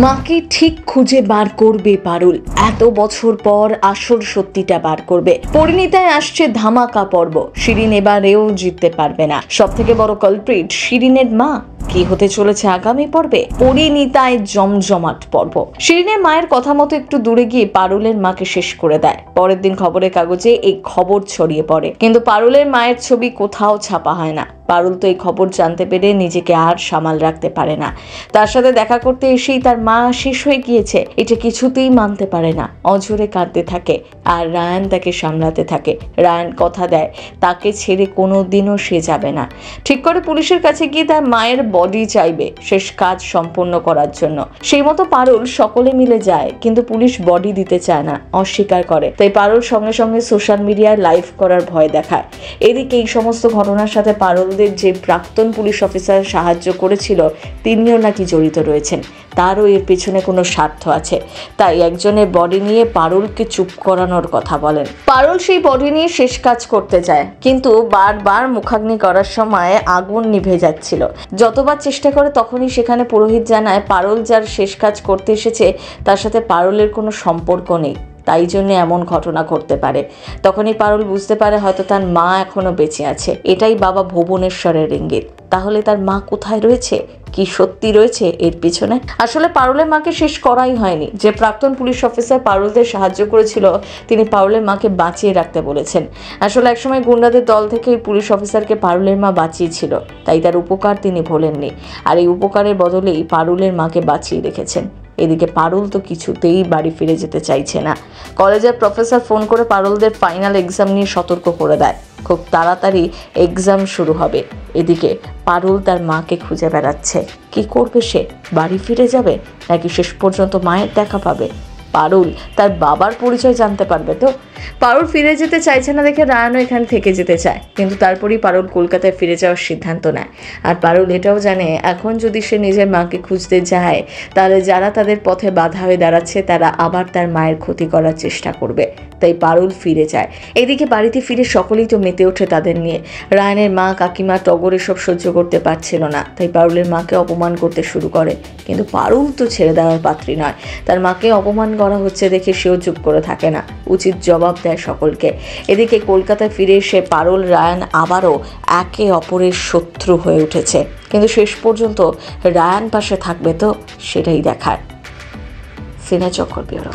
মাকে ঠিক খুঁজে বার করবে পারুল। এত বছর পর আসল সত্যিটা বার করবে। পরিণীতায় আসছে ধামাকা পর্ব। শিরিন এবারেও জিততে পারবে না। সব থেকে বড় কালপ্রিট শিরিনের মা। কি হতে চলেছে আগামী পর্বে? পরিণীতায় জমজমাট পর্ব। শিরিনের মায়ের কথা মতো একটু দূরে গিয়ে পারুলের মাকে শেষ করে দেয়। পরের দিন খবরের কাগজে এই খবর ছড়িয়ে পড়ে, কিন্তু পারুলের মায়ের ছবি কোথাও ছাপা হয় না। পারুল তো এই খবর জানতে পেরে নিজেকে আর সামাল রাখতে পারে না। তার সাথে দেখা করতে এসেই তার মা শেষ হয়ে গিয়েছে, এটা কিছুতেই মানতে পারে না। অঝরে কাঁদতে থাকে আর রায়ান তাকে সামলাতে থাকে। রায়ান কথা দেয় তাকে ছেড়ে কোনোদিনও সে যাবে না। ঠিক করে পুলিশের কাছে গিয়ে তার মায়ের বডি চাইবে শেষ কাজ সম্পন্ন করার জন্য। সেই মতো পারুল সকলে মিলে যায়, কিন্তু পুলিশ বডি দিতে চায় না, অস্বীকার করে। তাই পারুল সঙ্গে সঙ্গে সোশ্যাল মিডিয়ায় লাইভ করার ভয় দেখায়। এদিকে এই সমস্ত ঘটনার সাথে পারুলদের যে প্রাক্তন পুলিশ অফিসার সাহায্য করেছিল তিনিও নাকি জড়িত রয়েছেন। তারও এর পেছনে কোনো স্বার্থ আছে। তাই একজনের বডি নিয়ে পারুলকে চুপ করানোর কথা বলেন। পারুল সেই বডি নিয়ে শেষ কাজ করতে চায়, কিন্তু বারবার মুখাগ্নি করার সময় আগুন নিভে যাচ্ছিল। যতবার চেষ্টা করে তখনই সেখানে পুরোহিত জানায় পারুল যার শেষ কাজ করতে এসেছে তার সাথে পারুলের কোনো সম্পর্ক নেই, তাই জন্য এমন ঘটনা ঘটতে পারে। তখনই পারুল বুঝতে পারে হয়তো তার মা এখনো বেঁচে আছে। এটাই বাবা ভুবনেশ্বরের ইঙ্গিত। তাহলে তার মা কোথায় রয়েছে? কি সত্যি রয়েছে এর পিছনে? আসলে পারুলের মাকে শেষ করাই হয়নি। যে প্রাক্তন পুলিশ অফিসার পারুলদের সাহায্য করেছিল তিনি পারুলের মাকে বাঁচিয়ে রাখতে বলেছেন। আসলে একসময় গুন্ডাদের দল থেকে এই পুলিশ অফিসারকে পারুলের মা বাঁচিয়েছিল, তাই তার উপকার তিনি ভোলেননি। আর এই উপকারের বদলেই পারুলের মাকে বাঁচিয়ে রেখেছেন। এদিকে পারুল তো কিছুতেই বাড়ি ফিরে যেতে চাইছে না। কলেজের প্রফেসর ফোন করে পারুলদের ফাইনাল এক্সাম নিয়ে সতর্ক করে দেয়, খুব তাড়াতাড়ি এক্সাম শুরু হবে। এদিকে পারুল তার মাকে খুঁজে বেড়াচ্ছে। কি করবে সে? বাড়ি ফিরে যাবে নাকি শেষ পর্যন্ত মায়ের দেখা পাবে? পারুল তার বাবার পরিচয় জানতে পারবে তো? পারুল ফিরে যেতে চাইছে না দেখে রায়ানও এখানে থেকে যেতে চায়, কিন্তু তারপরই পারুল কলকাতায় ফিরে যাওয়ার সিদ্ধান্ত নেয়। আর পারুল এটাও জানে এখন যদি সে নিজের মাকে খুঁজতে যায় তাহলে যারা তাদের পথে বাধা হয়ে দাঁড়াচ্ছে তারা আবার তার মায়ের ক্ষতি করার চেষ্টা করবে। তাই পারুল ফিরে যায়। এদিকে বাড়িতে ফিরে সকলেই তো মেতে ওঠে তাদের নিয়ে। রায়ানের মা কাকিমা টগর এসব সহ্য করতে পারছিল না, তাই পারুলের মাকে অপমান করতে শুরু করে। কিন্তু পারুল তো ছেড়ে দেওয়ার পাত্রী নয়। তার মাকে অপমান করা হচ্ছে দেখে সেও চুপ করে থাকে না, উচিত জবাব দেয় সকলকে। এদিকে কলকাতায় ফিরে এসে পারুল রায়ান আবারও একে অপরের শত্রু হয়ে উঠেছে, কিন্তু শেষ পর্যন্ত রায়ান পাশে থাকবে তো সেটাই দেখার। সিনে চক্কর ব্যুরো।